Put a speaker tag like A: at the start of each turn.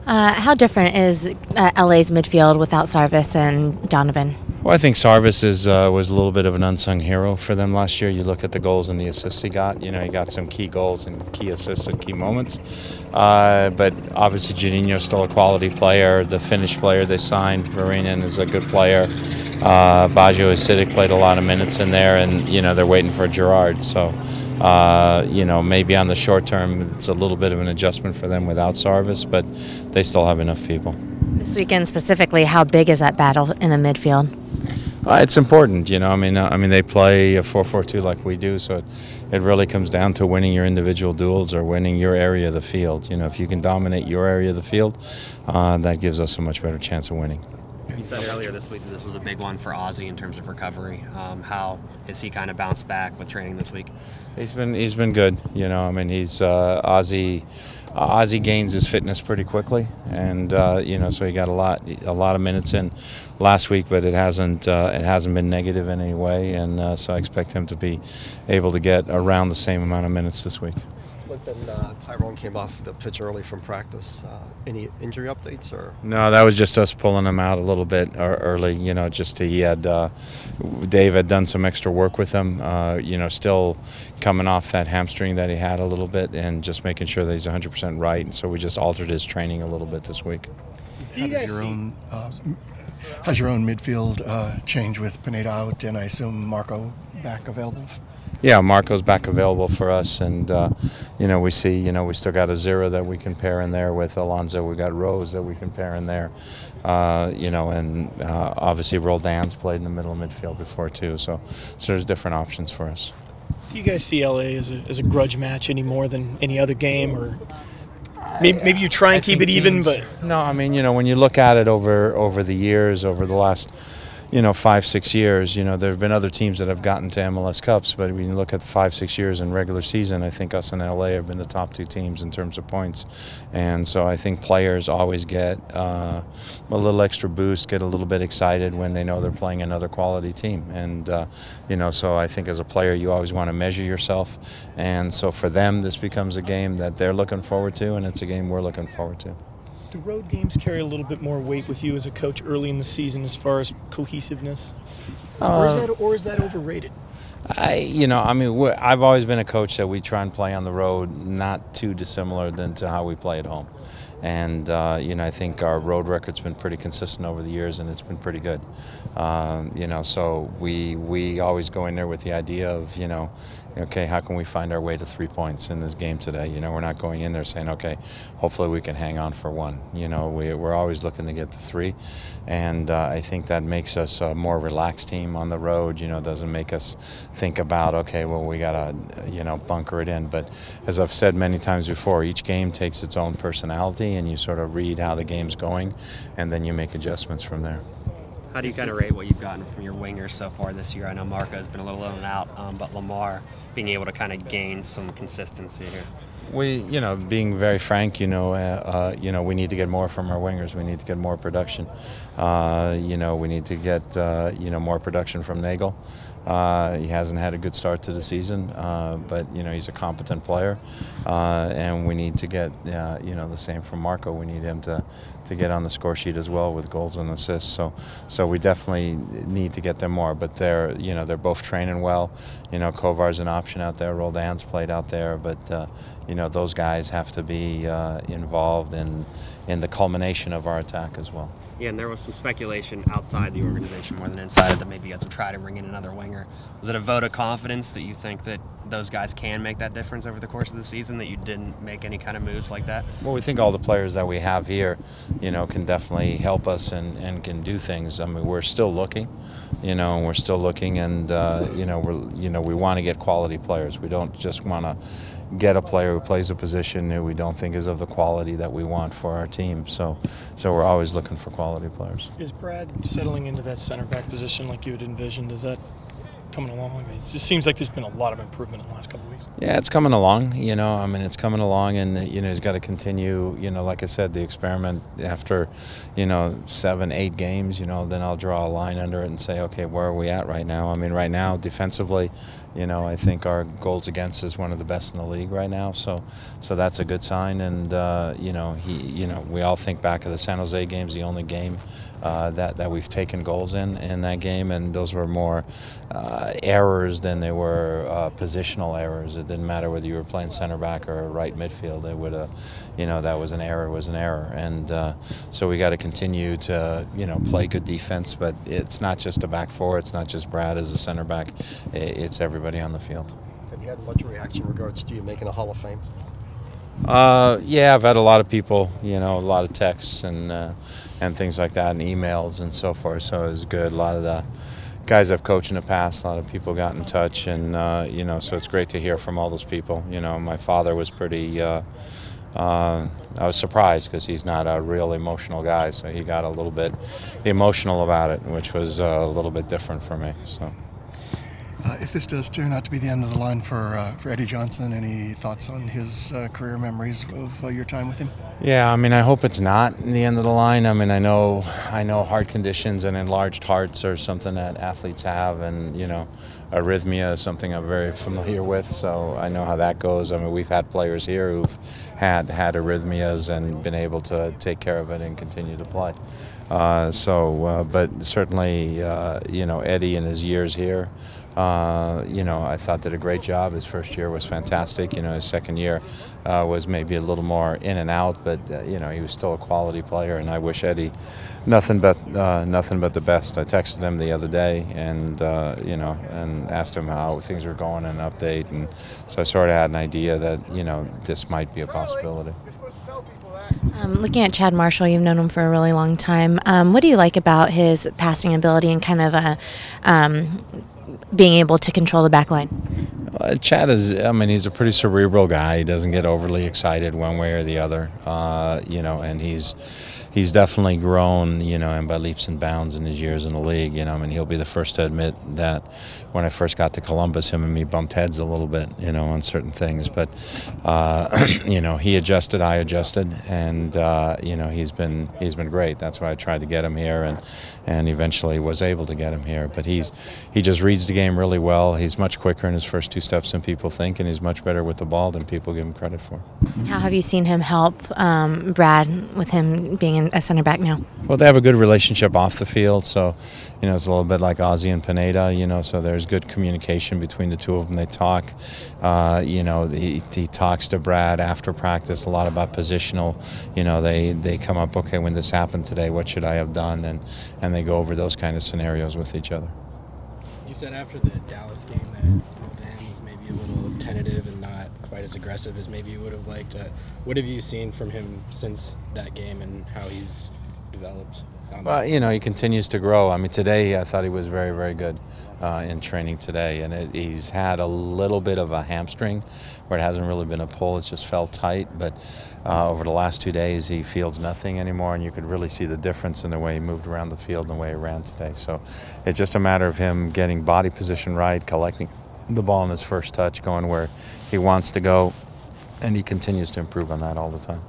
A: How different is LA's midfield without Sarvis and Donovan?
B: Well, I think Sarvis was a little bit of an unsung hero for them last year. You look at the goals and the assists he got. You know, he got some key goals and key assists at key moments. But obviously, Juninho's still a quality player. The Finnish player they signed, Varinen, is a good player. Baggio Acidic played a lot of minutes in there, and you know they're waiting for Gerard. So, you know, maybe on the short term it's a little bit of an adjustment for them without Sarvis, but they still have enough people.
A: This weekend specifically, how big is that battle in the midfield?
B: It's important, you know. I mean, they play a 4-4-2 like we do, so it really comes down to winning your individual duels or winning your area of the field. You know, if you can dominate your area of the field, that gives us a much better chance of winning.
C: You said earlier this week that this was a big one for Ozzy in terms of recovery. How has he kind of bounced back with training this week?
B: He's been good. You know, I mean, he's Ozzy gains his fitness pretty quickly, and you know, so he got a lot of minutes in last week, but it hasn't been negative in any way, and so I expect him to be able to get around the same amount of minutes this week.
D: Then Tyrone came off the pitch early from practice. Any injury updates or?
B: No, that was just us pulling him out a little bit early. You know, just Dave had done some extra work with him. You know, still coming off that hamstring that he had a little bit, and just making sure that he's 100% right. And so we just altered his training a little bit this week.
E: Has your own midfield change with Pineda out, and I assume Marco back available?
B: Yeah, Marco's back available for us, and you know, we still got a Zira that we can pair in there with Alonso. We got Rose that we can pair in there, you know, and obviously Roldan's played in the middle of midfield before too. So there's different options for us.
F: Do you guys see LA as a grudge match any more than any other game, or maybe you try and keep it even? But
B: no, I mean, you know, when you look at it over the years, over the last, you know, 5-6 years, you know, there have been other teams that have gotten to MLS Cups, but when you look at the 5-6 years in regular season, I think us and LA have been the top two teams in terms of points. And so I think players always get a little extra boost, get a little bit excited when they know they're playing another quality team. And, you know, so I think as a player you always want to measure yourself. And so for them this becomes a game that they're looking forward to, and it's a game we're looking forward to.
F: Do road games carry a little bit more weight with you as a coach early in the season as far as cohesiveness? Or is that overrated?
B: You know, I mean, I've always been a coach that we try and play on the road not too dissimilar than to how we play at home. And, you know, I think our road record's been pretty consistent over the years, and it's been pretty good. You know, so we always go in there with the idea of, you know, okay, how can we find our way to 3 points in this game today? You know, we're not going in there saying, okay, hopefully we can hang on for one. You know, we're always looking to get the 3. And I think that makes us a more relaxed team on the road. You know, doesn't make us think about, okay, well, we got to, you know, bunker it in. But as I've said many times before, each game takes its own personality, and you sort of read how the game's going, and then you make adjustments from there.
C: How do you kind of rate what you've gotten from your wingers so far this year? I know Marco has been a little in and out, but Lamar being able to kind of gain some consistency here.
B: You know, being very frank, you know, we need to get more from our wingers. We need to get more production. You know, we need to get, you know, more production from Nagel. He hasn't had a good start to the season, but, you know, he's a competent player. And we need to get, you know, the same from Marco. We need him to get on the score sheet as well with goals and assists. So we definitely need to get them more. But you know, they're both training well. You know, Kovar's an option out there. Roldan's played out there. But, you know, those guys have to be involved in the culmination of our attack as well.
C: Yeah, and there was some speculation outside the organization more than inside that maybe you guys would try to bring in another winger. Was it a vote of confidence that you think that those guys can make that difference over the course of the season, that you didn't make any kind of moves like that?
B: Well, we think all the players that we have here, you know, can definitely help us and can do things. I mean, we're still looking, you know, and you know, we want to get quality players. We don't just want to get a player who plays a position who we don't think is of the quality that we want for our team. So we're always looking for quality players.
F: Is Brad settling into that center back position like you had envisioned? Does that coming along? It just seems like there's been a lot of improvement in the last couple of weeks.
B: Yeah, it's coming along. I mean, it's coming along, and he's got to continue. Like I said, the experiment after 7, 8 games. Then I'll draw a line under it and say, okay, where are we at right now? I mean, right now defensively, I think our goals against is one of the best in the league right now. So that's a good sign. And we all think back of the San Jose games, the only game that we've taken goals in that game, and those were more errors than they were positional errors. It didn't matter whether you were playing center back or right midfield. It would that was an error was an error, and so we got to continue to play good defense. But it's not just a back four. It's not just Brad as a center back. It's everybody on the field.
D: Have you had much reaction in regards to you making a Hall of Fame?
B: Yeah, I've had a lot of people, a lot of texts and things like that, and emails and so forth. So it was good. A lot of the guys I've coached in the past, a lot of people got in touch, and so it's great to hear from all those people. My father was pretty. I was surprised because he's not a real emotional guy, so he got a little bit emotional about it, which was a little bit different for me. So.
E: If this does turn out to be the end of the line for Eddie Johnson, any thoughts on his career memories of your time with him?
B: Yeah, I mean, I hope it's not the end of the line. I mean, I know heart conditions and enlarged hearts are something that athletes have, and arrhythmia is something I'm very familiar with, so I know how that goes. I mean, we've had players here who've had arrhythmias and been able to take care of it and continue to play. But certainly, Eddie in his years here, I thought did a great job. His first year was fantastic. His second year was maybe a little more in and out, but he was still a quality player. And I wish Eddie nothing but the best. I texted him the other day, and and asked him how things were going and an update. And so I sort of had an idea that this might be a possibility.
A: Looking at Chad Marshall, you've known him for a really long time. What do you like about his passing ability and kind of being able to control the back line?
B: Chad he's a pretty cerebral guy. He doesn't get overly excited one way or the other, and he's definitely grown, and by leaps and bounds in his years in the league. He'll be the first to admit that when I first got to Columbus, him and me bumped heads a little bit, on certain things. But, he adjusted, I adjusted, and, he's been great. That's why I tried to get him here and eventually was able to get him here. But he just reads the game really well. He's much quicker in his first 2 steps than people think, and he's much better with the ball than people give him credit for.
A: How have you seen him help Brad with him being a center back now?
B: Well, they have a good relationship off the field, so it's a little bit like Ozzie and Pineda. So there's good communication between the two of them. They talk. He talks to Brad after practice a lot about positional. They come up, okay, when this happened today, what should I have done, and they go over those kind of scenarios with each other.
G: You said after the Dallas game that Dan was maybe a little tentative and not quite as aggressive as maybe you would have liked. What have you seen from him since that game and how he's developed?
B: Well, he continues to grow. I mean, today I thought he was very, very good in training today. And he's had a little bit of a hamstring where it hasn't really been a pull. It's just felt tight. But over the last 2 days, he feels nothing anymore. And you could really see the difference in the way he moved around the field and the way he ran today. So it's just a matter of him getting body position right, collecting the ball in his first touch, going where he wants to go. And he continues to improve on that all the time.